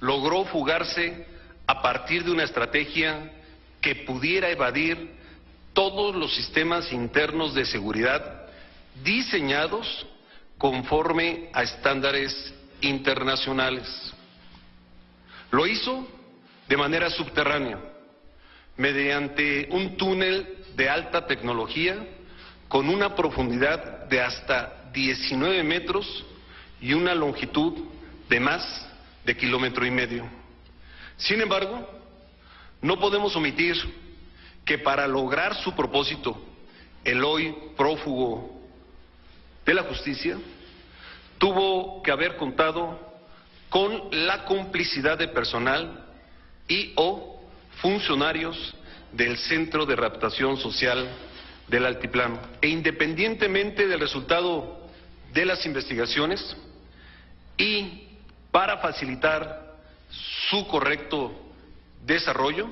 logró fugarse a partir de una estrategia que pudiera evadir todos los sistemas internos de seguridad diseñados conforme a estándares internacionales. Lo hizo de manera subterránea, mediante un túnel de alta tecnología con una profundidad de hasta 19 metros y una longitud de más de 1,5 kilómetros. Sin embargo, no podemos omitir que para lograr su propósito, el hoy prófugo de la justicia tuvo que haber contado con la complicidad de personal y o funcionarios del Centro de Readaptación Social del Altiplano. E independientemente del resultado de las investigaciones y para facilitar su correcto desarrollo,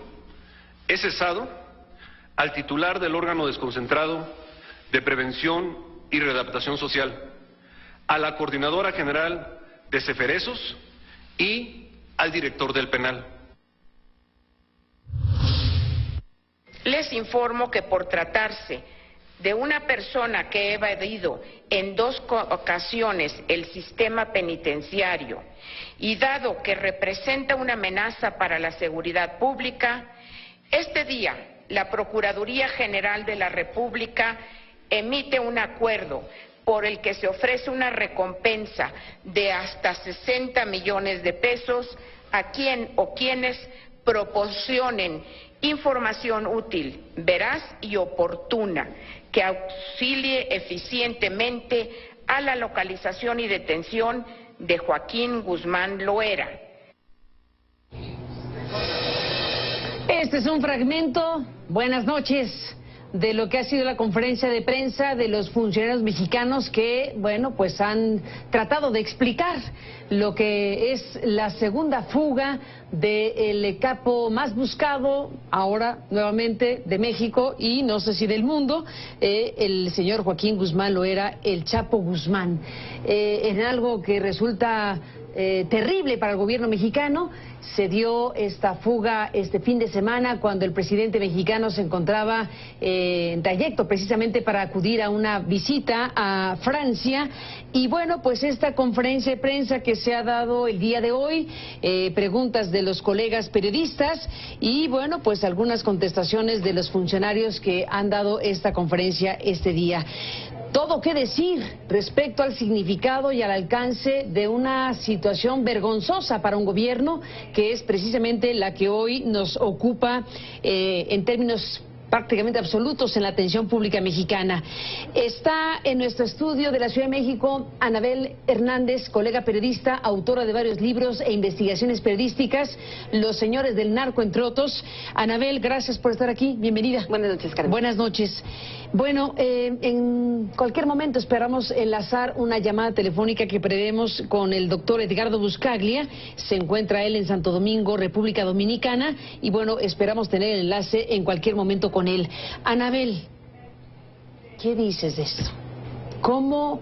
he cesado al titular del órgano desconcentrado de Prevención y Readaptación Social, a la Coordinadora General de Ceferesos y al director del penal. Les informo que por tratarse de una persona que ha evadido en 2 ocasiones el sistema penitenciario y dado que representa una amenaza para la seguridad pública, este día la Procuraduría General de la República emite un acuerdo por el que se ofrece una recompensa de hasta 60 millones de pesos a quien o quienes proporcionen información útil, veraz y oportuna que auxilie eficientemente a la localización y detención de Joaquín Guzmán Loera. Este es un fragmento, buenas noches, de lo que ha sido la conferencia de prensa de los funcionarios mexicanos que, bueno, pues han tratado de explicar lo que es la segunda fuga del capo más buscado, ahora nuevamente de México y no sé si del mundo, el señor Joaquín Guzmán Loera, el Chapo Guzmán, en algo que resulta terrible para el gobierno mexicano. Se dio esta fuga este fin de semana cuando el presidente mexicano se encontraba en trayecto precisamente para acudir a una visita a Francia. Y bueno, pues esta conferencia de prensa que se ha dado el día de hoy, preguntas de los colegas periodistas y bueno, pues algunas contestaciones de los funcionarios que han dado esta conferencia este día. Todo que decir respecto al significado y al alcance de una situación vergonzosa para un gobierno que es precisamente la que hoy nos ocupa en términos prácticamente absolutos en la atención pública mexicana. Está en nuestro estudio de la Ciudad de México Anabel Hernández, colega periodista, autora de varios libros e investigaciones periodísticas, Los Señores del Narco, entre otros. Anabel, gracias por estar aquí, bienvenida. Buenas noches, Carmen. Buenas noches. Bueno, en cualquier momento esperamos enlazar una llamada telefónica que prevemos con el doctor Edgardo Buscaglia. Se encuentra él en Santo Domingo, República Dominicana, y bueno, esperamos tener el enlace en cualquier momento con él. Anabel, ¿qué dices de esto? ¿Cómo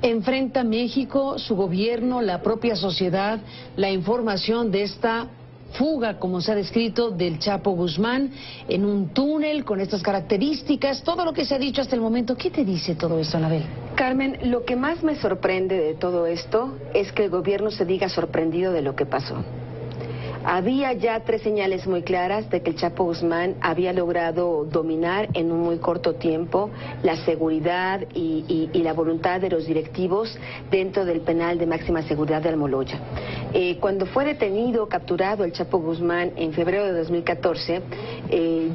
enfrenta México, su gobierno, la propia sociedad, la información de esta fuga, como se ha descrito, del Chapo Guzmán en un túnel con estas características, todo lo que se ha dicho hasta el momento? ¿Qué te dice todo esto, Anabel? Carmen, lo que más me sorprende de todo esto es que el gobierno se diga sorprendido de lo que pasó. Había ya 3 señales muy claras de que el Chapo Guzmán había logrado dominar en un muy corto tiempo la seguridad y la voluntad de los directivos dentro del penal de máxima seguridad de Almoloya. Cuando fue detenido, capturado el Chapo Guzmán en febrero de 2014,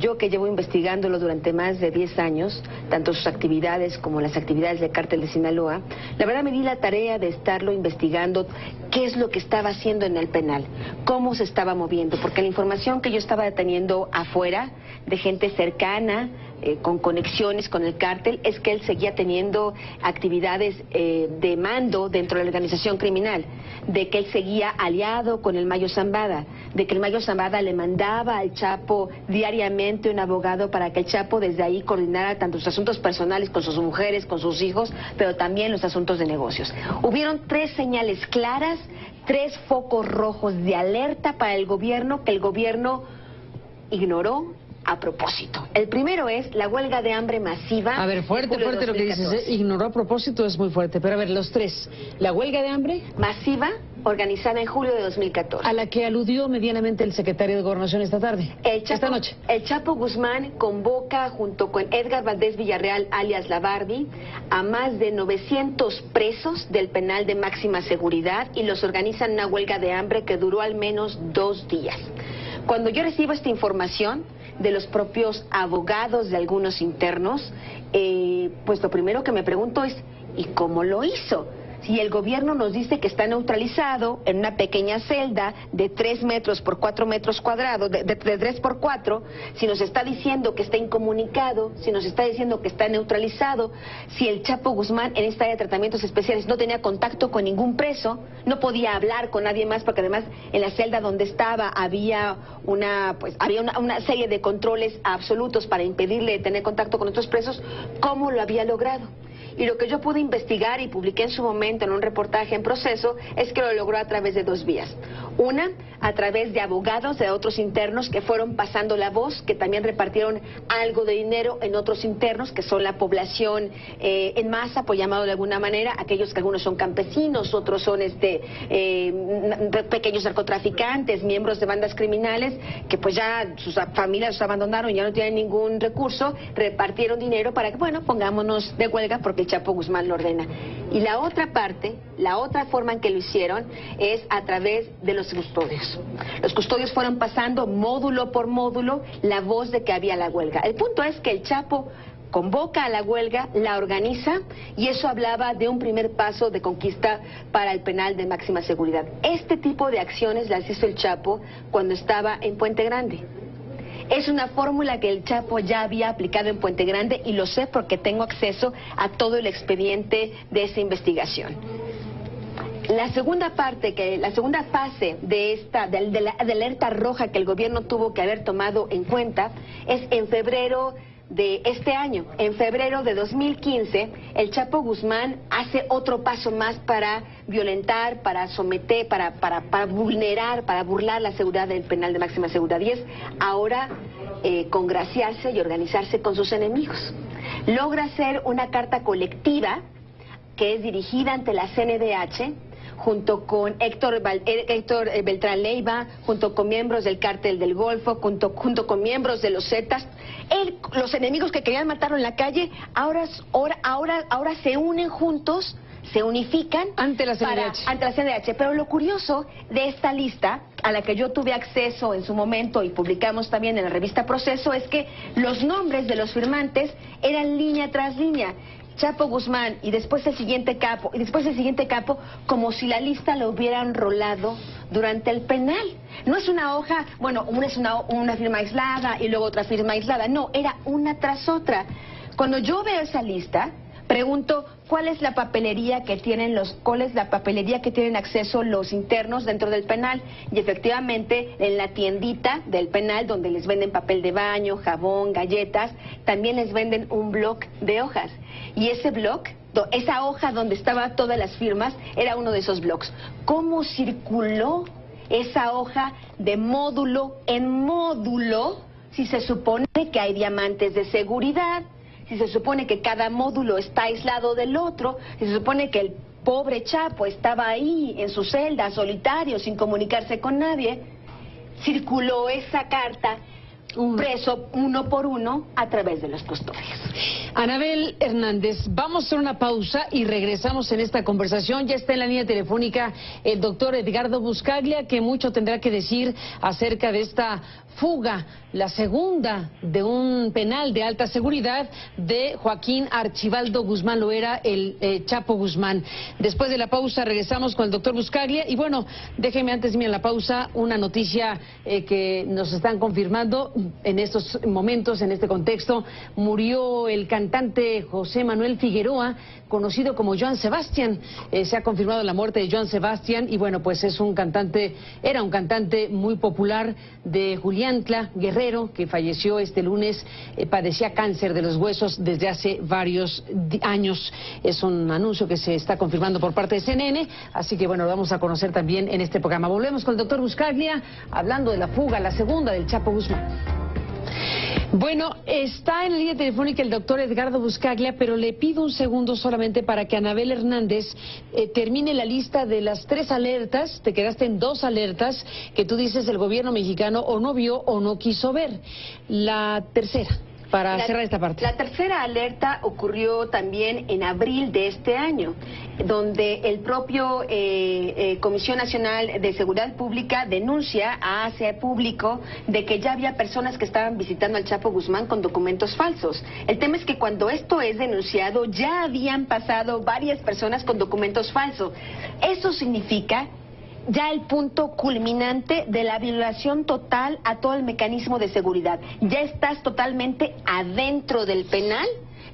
yo que llevo investigándolo durante más de 10 años, tanto sus actividades como las actividades del Cártel de Sinaloa, la verdad me di la tarea de estarlo investigando, qué es lo que estaba haciendo en el penal, cómo se estaba moviendo, porque la información que yo estaba teniendo afuera de gente cercana, con conexiones con el cártel, es que él seguía teniendo actividades de mando dentro de la organización criminal, de que él seguía aliado con el Mayo Zambada, de que el Mayo Zambada le mandaba al Chapo diariamente un abogado para que el Chapo desde ahí coordinara tanto sus asuntos personales con sus mujeres, con sus hijos, pero también los asuntos de negocios. Hubieron 3 señales claras 3 focos rojos de alerta para el gobierno que el gobierno ignoró a propósito. El primero es la huelga de hambre masiva. A ver, fuerte lo que dices, ignoró a propósito es muy fuerte, pero a ver, los 3. La huelga de hambre masiva organizada en julio de 2014. A la que aludió medianamente el secretario de Gobernación esta tarde, esta noche. El Chapo Guzmán convoca junto con Edgar Valdés Villarreal, alias La Barbie, a más de 900 presos del penal de máxima seguridad y los organizan una huelga de hambre que duró al menos 2 días. Cuando yo recibo esta información de los propios abogados de algunos internos, pues lo primero que me pregunto es, ¿y cómo lo hizo? Si el gobierno nos dice que está neutralizado en una pequeña celda de 3 metros por 4 metros cuadrados, de 3 por 4, si nos está diciendo que está incomunicado, si nos está diciendo que está neutralizado, si el Chapo Guzmán en esta área de tratamientos especiales no tenía contacto con ningún preso, no podía hablar con nadie más, porque además en la celda donde estaba había una serie de controles absolutos para impedirle tener contacto con otros presos, ¿cómo lo había logrado? Y lo que yo pude investigar y publiqué en su momento en un reportaje en Proceso es que lo logró a través de 2 vías. Una, a través de abogados de otros internos que fueron pasando la voz, que también repartieron algo de dinero en otros internos, que son la población en masa, por llamado de alguna manera, aquellos que algunos son campesinos, otros son pequeños narcotraficantes, miembros de bandas criminales, que pues ya sus familias los abandonaron, ya no tienen ningún recurso, repartieron dinero para que, bueno, pongámonos de huelga porque el Chapo Guzmán lo ordena. Y la otra parte, la otra forma en que lo hicieron es a través de los custodios. Los custodios fueron pasando módulo por módulo la voz de que había la huelga. El punto es que el Chapo convoca a la huelga, la organiza, y eso hablaba de un primer paso de conquista para el penal de máxima seguridad. Este tipo de acciones las hizo el Chapo cuando estaba en Puente Grande. Es una fórmula que el Chapo ya había aplicado en Puente Grande y lo sé porque tengo acceso a todo el expediente de esa investigación. La segunda fase de la alerta roja que el gobierno tuvo que haber tomado en cuenta es en febrero de este año. En febrero de 2015, el Chapo Guzmán hace otro paso más para violentar, para someter, para vulnerar, para burlar la seguridad del penal de máxima seguridad, y es ahora congraciarse y organizarse con sus enemigos. Logra hacer una carta colectiva que es dirigida ante la CNDH, junto con Héctor Beltrán Leiva, junto con miembros del Cártel del Golfo, junto con miembros de los Zetas. Los enemigos que querían matarlo en la calle, ahora se unen juntos, se unifican ante la CNDH. Pero lo curioso de esta lista, a la que yo tuve acceso en su momento y publicamos también en la revista Proceso, es que los nombres de los firmantes eran línea tras línea. Chapo Guzmán y después el siguiente capo, como si la lista la hubieran rolado durante el penal. No es una hoja, bueno, es una firma aislada y luego otra firma aislada, no, era una tras otra. Cuando yo veo esa lista, pregunto cuál es la papelería que tienen acceso los internos dentro del penal, y efectivamente en la tiendita del penal donde les venden papel de baño, jabón, galletas, también les venden un bloc de hojas, y ese bloc, esa hoja donde estaban todas las firmas, era uno de esos blocs. ¿Cómo circuló esa hoja de módulo en módulo si se supone que hay diamantes de seguridad? Si se supone que cada módulo está aislado del otro, si se supone que el pobre Chapo estaba ahí en su celda, solitario, sin comunicarse con nadie, circuló esa carta preso uno por uno a través de los custodios. Anabel Hernández, vamos a hacer una pausa y regresamos en esta conversación. Ya está en la línea telefónica el doctor Edgardo Buscaglia, que mucho tendrá que decir acerca de esta fuga, la segunda de un penal de alta seguridad de Joaquín Archibaldo Guzmán Loera, el Chapo Guzmán. Después de la pausa regresamos con el doctor Buscaglia y bueno, déjeme antes de irme a la pausa una noticia que nos están confirmando en estos momentos, en este contexto. Murió el cantante José Manuel Figueroa, conocido como Joan Sebastián. Se ha confirmado la muerte de Joan Sebastián y bueno, pues era un cantante muy popular de Julián Ayantla Guerrero, que falleció este lunes, padecía cáncer de los huesos desde hace varios años. Es un anuncio que se está confirmando por parte de CNN, así que bueno, lo vamos a conocer también en este programa. Volvemos con el doctor Buscaglia, hablando de la fuga, la segunda del Chapo Guzmán. Bueno, está en la línea telefónica el doctor Edgardo Buscaglia, pero le pido un segundo solamente para que Anabel Hernández termine la lista de las 3 alertas. Te quedaste en 2 alertas que tú dices el gobierno mexicano o no vio o no quiso ver. La tercera, para cerrar esta parte. La tercera alerta ocurrió también en abril de este año, donde el propio Comisión Nacional de Seguridad Pública denuncia, hace público de que ya había personas que estaban visitando al Chapo Guzmán con documentos falsos. El tema es que cuando esto es denunciado ya habían pasado varias personas con documentos falsos. Eso significa ya el punto culminante de la violación total a todo el mecanismo de seguridad. Ya estás totalmente adentro del penal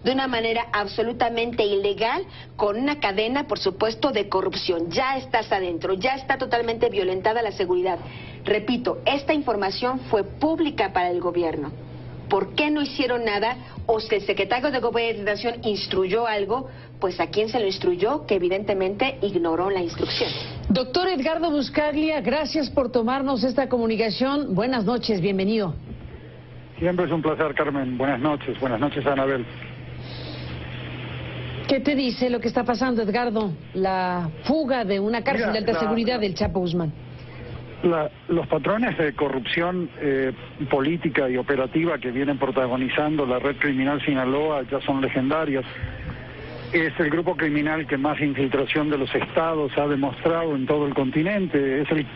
de una manera absolutamente ilegal, con una cadena, por supuesto, de corrupción. Ya estás adentro, ya está totalmente violentada la seguridad. Repito, esta información fue pública para el gobierno. ¿Por qué no hicieron nada? O si el secretario de Gobernación instruyó algo, pues a quién se lo instruyó, que evidentemente ignoró la instrucción. Doctor Edgardo Buscaglia, gracias por tomarnos esta comunicación. Buenas noches, bienvenido. Siempre es un placer, Carmen. Buenas noches, Anabel. ¿Qué te dice lo que está pasando, Edgardo? La fuga de una cárcel de alta seguridad del Chapo Guzmán. Los patrones de corrupción política y operativa que vienen protagonizando la red criminal Sinaloa ya son legendarios. Es el grupo criminal que más infiltración de los estados ha demostrado en todo el continente. Es el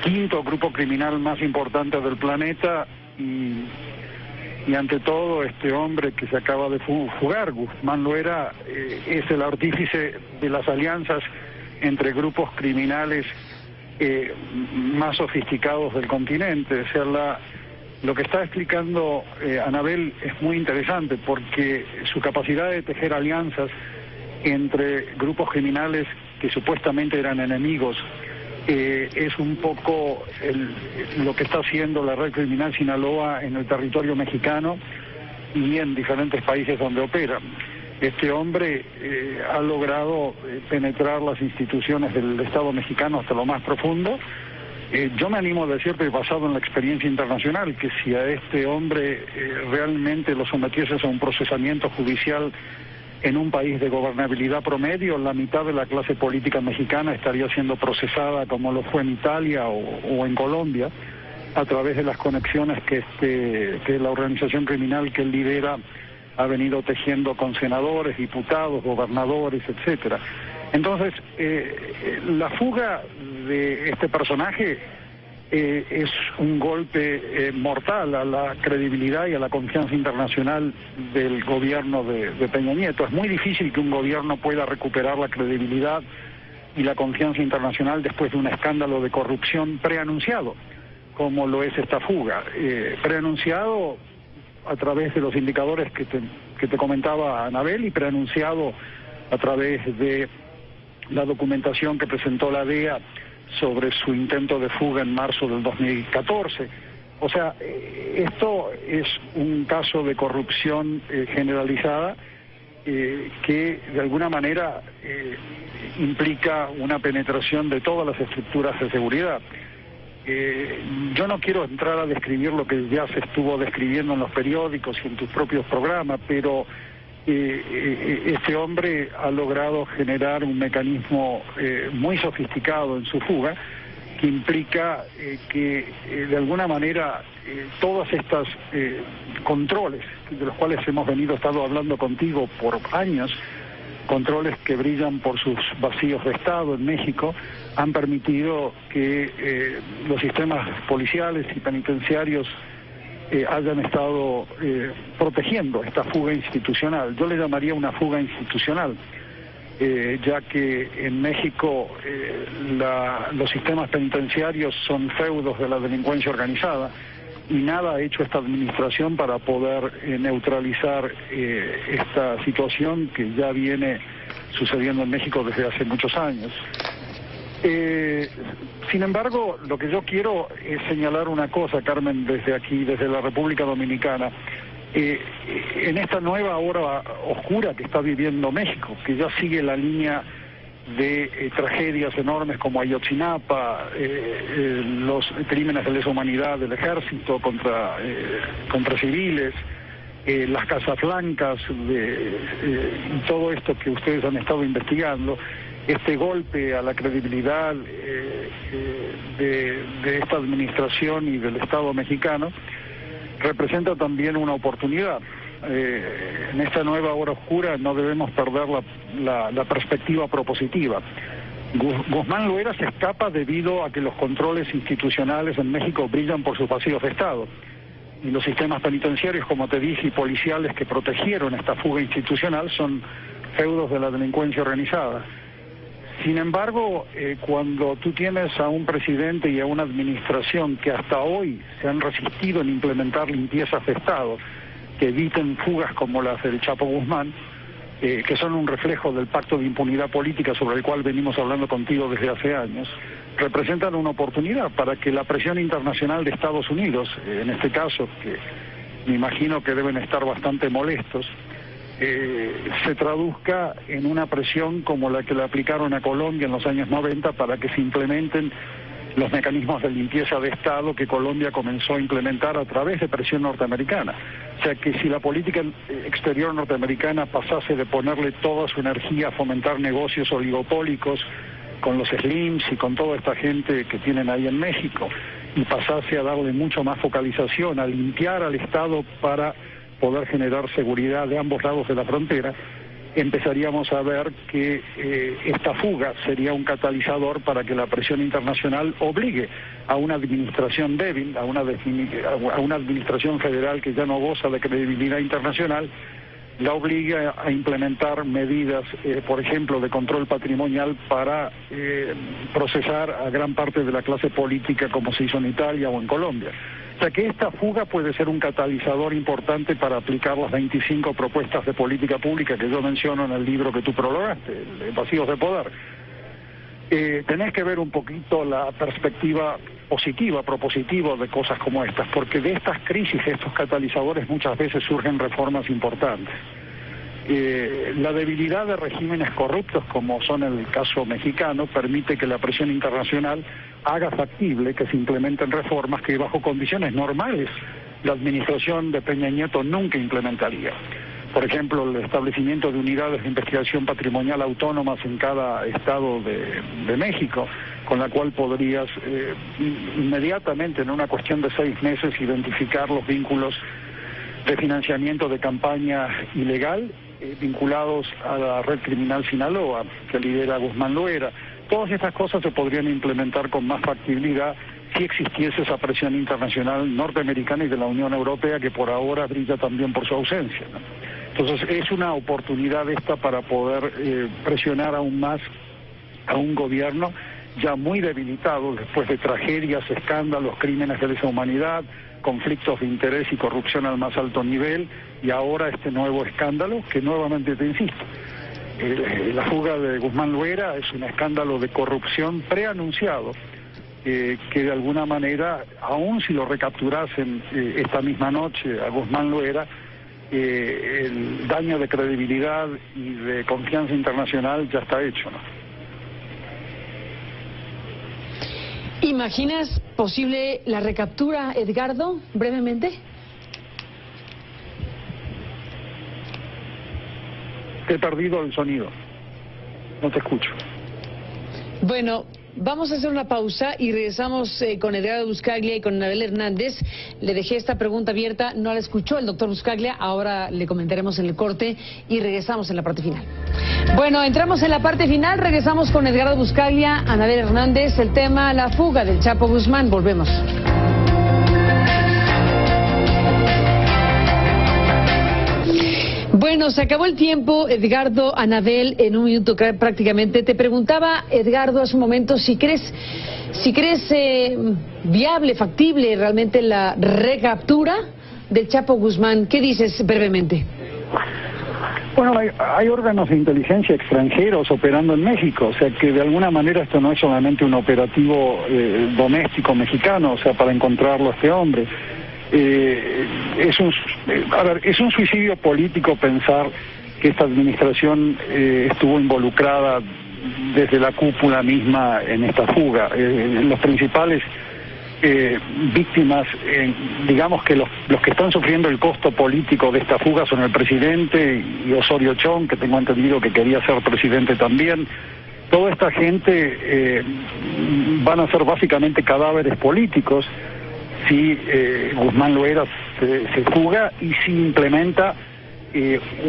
5º grupo criminal más importante del planeta y ante todo este hombre que se acaba de fugar, Guzmán Loera, es el artífice de las alianzas entre grupos criminales más sofisticados del continente. O sea, lo que está explicando Anabel es muy interesante, porque su capacidad de tejer alianzas entre grupos criminales que supuestamente eran enemigos es un poco lo que está haciendo la red criminal Sinaloa en el territorio mexicano y en diferentes países donde opera. Este hombre ha logrado penetrar las instituciones del Estado mexicano hasta lo más profundo. Yo me animo a decirte, basado en la experiencia internacional, que si a este hombre realmente lo sometieses a un procesamiento judicial en un país de gobernabilidad promedio, la mitad de la clase política mexicana estaría siendo procesada, como lo fue en Italia o en Colombia, a través de las conexiones que la organización criminal que él lidera ha venido tejiendo con senadores, diputados, gobernadores, etcétera. Entonces, la fuga de este personaje es un golpe mortal a la credibilidad y a la confianza internacional del gobierno de Peña Nieto. Es muy difícil que un gobierno pueda recuperar la credibilidad y la confianza internacional después de un escándalo de corrupción preanunciado, como lo es esta fuga. Preanunciado a través de los indicadores que te comentaba Anabel, y preanunciado a través de la documentación que presentó la DEA sobre su intento de fuga en marzo del 2014. O sea, esto es un caso de corrupción generalizada que de alguna manera implica una penetración de todas las estructuras de seguridad. Yo no quiero entrar a describir lo que ya se estuvo describiendo en los periódicos y en tus propios programas, pero este hombre ha logrado generar un mecanismo muy sofisticado en su fuga, que implica que de alguna manera todas estas controles, de los cuales hemos estado hablando contigo por años, controles que brillan por sus vacíos de Estado en México, han permitido que los sistemas policiales y penitenciarios hayan estado protegiendo esta fuga institucional. Yo le llamaría una fuga institucional, ya que en México los sistemas penitenciarios son feudos de la delincuencia organizada, y nada ha hecho esta administración para poder neutralizar esta situación que ya viene sucediendo en México desde hace muchos años. Sin embargo, lo que yo quiero es señalar una cosa, Carmen, desde aquí, desde la República Dominicana. En esta nueva hora oscura que está viviendo México, que ya sigue la línea de tragedias enormes como Ayotzinapa, los crímenes de lesa humanidad del ejército contra civiles, las Casas Blancas, y todo esto que ustedes han estado investigando, este golpe a la credibilidad de esta administración y del Estado mexicano, representa también una oportunidad. En esta nueva hora oscura no debemos perder la perspectiva propositiva. Guzmán Loera se escapa debido a que los controles institucionales en México brillan por sus vacíos de Estado. Y los sistemas penitenciarios, como te dije, y policiales que protegieron esta fuga institucional son feudos de la delincuencia organizada. Sin embargo, cuando tú tienes a un presidente y a una administración que hasta hoy se han resistido en implementar limpiezas de Estado que eviten fugas como las del Chapo Guzmán, que son un reflejo del pacto de impunidad política sobre el cual venimos hablando contigo desde hace años, representan una oportunidad para que la presión internacional de Estados Unidos, en este caso, que me imagino que deben estar bastante molestos, se traduzca en una presión como la que le aplicaron a Colombia en los años 90 para que se implementen los mecanismos de limpieza de Estado que Colombia comenzó a implementar a través de presión norteamericana. O sea que si la política exterior norteamericana pasase de ponerle toda su energía a fomentar negocios oligopólicos con los Slims y con toda esta gente que tienen ahí en México, y pasase a darle mucho más focalización, a limpiar al Estado para poder generar seguridad de ambos lados de la frontera, empezaríamos a ver que esta fuga sería un catalizador para que la presión internacional obligue a una administración débil, a una administración federal que ya no goza de credibilidad internacional, la obligue a implementar medidas, por ejemplo, de control patrimonial para procesar a gran parte de la clase política como se hizo en Italia o en Colombia. O sea que esta fuga puede ser un catalizador importante para aplicar las 25 propuestas de política pública que yo menciono en el libro que tú prologaste, Vacíos de Poder. Tenés que ver un poquito la perspectiva positiva, propositiva de cosas como estas, porque de estas crisis, estos catalizadores, muchas veces surgen reformas importantes. La debilidad de regímenes corruptos, como son el caso mexicano, permite que la presión internacional haga factible que se implementen reformas que bajo condiciones normales la administración de Peña Nieto nunca implementaría. Por ejemplo, el establecimiento de unidades de investigación patrimonial autónomas en cada estado de México, con la cual podrías inmediatamente, en una cuestión de 6 meses, identificar los vínculos de financiamiento de campaña ilegal vinculados a la red criminal Sinaloa, que lidera Guzmán Loera. Todas estas cosas se podrían implementar con más factibilidad si existiese esa presión internacional norteamericana y de la Unión Europea, que por ahora brilla también por su ausencia, ¿no? Entonces es una oportunidad esta para poder presionar aún más a un gobierno ya muy debilitado después de tragedias, escándalos, crímenes de lesa humanidad, conflictos de interés y corrupción al más alto nivel, y ahora este nuevo escándalo que nuevamente te insisto. La fuga de Guzmán Loera es un escándalo de corrupción preanunciado que de alguna manera, aun si lo recapturasen esta misma noche a Guzmán Loera, el daño de credibilidad y de confianza internacional ya está hecho, ¿no? ¿Imaginas posible la recaptura, Edgardo, brevemente? He perdido el sonido. No te escucho. Bueno, vamos a hacer una pausa y regresamos con Edgardo Buscaglia y con Anabel Hernández. Le dejé esta pregunta abierta, no la escuchó el doctor Buscaglia, ahora le comentaremos en el corte y regresamos en la parte final. Bueno, entramos en la parte final, regresamos con Edgardo Buscaglia, Anabel Hernández, el tema la fuga del Chapo Guzmán, volvemos. Bueno, se acabó el tiempo, Edgardo, Anabel, en un minuto prácticamente. Te preguntaba, Edgardo, hace un momento, si crees viable, factible realmente la recaptura del Chapo Guzmán. ¿Qué dices brevemente? Bueno, hay órganos de inteligencia extranjeros operando en México, o sea que de alguna manera esto no es solamente un operativo doméstico mexicano, o sea, para encontrarlo a este hombre. Es un suicidio político pensar que esta administración estuvo involucrada desde la cúpula misma en esta fuga. Los principales víctimas, digamos que los que están sufriendo el costo político de esta fuga son el presidente y Osorio Chong, que tengo entendido que quería ser presidente también. Toda esta gente van a ser básicamente cadáveres políticos si Guzmán Loera se fuga y si implementa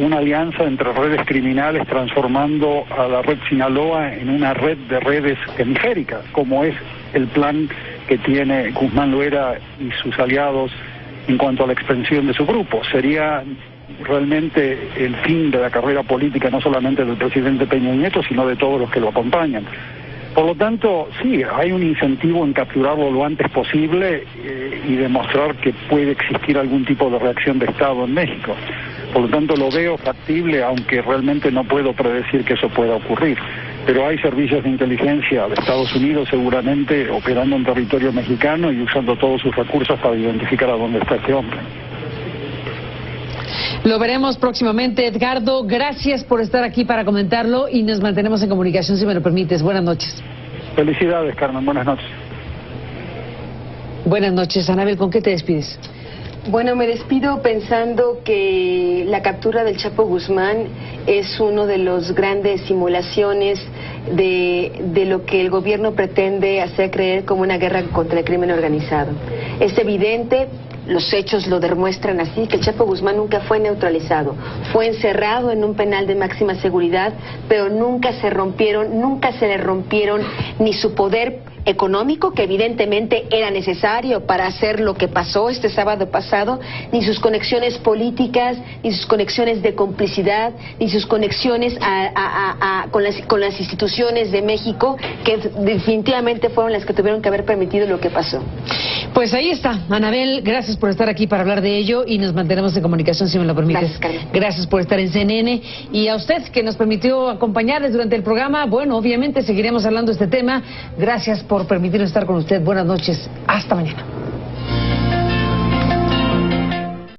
una alianza entre redes criminales, transformando a la red Sinaloa en una red de redes hemisféricas, como es el plan que tiene Guzmán Loera y sus aliados en cuanto a la expansión de su grupo. Sería realmente el fin de la carrera política, no solamente del presidente Peña Nieto, sino de todos los que lo acompañan. Por lo tanto, sí, hay un incentivo en capturarlo lo antes posible y demostrar que puede existir algún tipo de reacción de Estado en México. Por lo tanto, lo veo factible, aunque realmente no puedo predecir que eso pueda ocurrir. Pero hay servicios de inteligencia de Estados Unidos seguramente operando en territorio mexicano y usando todos sus recursos para identificar a dónde está este hombre. Lo veremos próximamente, Edgardo. Gracias por estar aquí para comentarlo y nos mantenemos en comunicación, si me lo permites. Buenas noches. Felicidades, Carmen. Buenas noches. Buenas noches. Anabel, ¿con qué te despides? Bueno, me despido pensando que la captura del Chapo Guzmán es uno de los grandes simulaciones de lo que el gobierno pretende hacer creer como una guerra contra el crimen organizado. Es evidente, los hechos lo demuestran así, que el Chapo Guzmán nunca fue neutralizado. Fue encerrado en un penal de máxima seguridad, pero nunca se le rompieron ni su poder económico, que evidentemente era necesario para hacer lo que pasó este sábado pasado, ni sus conexiones políticas, ni sus conexiones de complicidad, ni sus conexiones con las instituciones de México, que definitivamente fueron las que tuvieron que haber permitido lo que pasó. Pues ahí está, Anabel, gracias por estar aquí para hablar de ello y nos mantenemos en comunicación, si me lo permites. Gracias, Carmen. Gracias por estar en CNN y a usted que nos permitió acompañarles durante el programa. Bueno, obviamente seguiremos hablando de este tema. Gracias por permitirnos estar con usted. Buenas noches. Hasta mañana.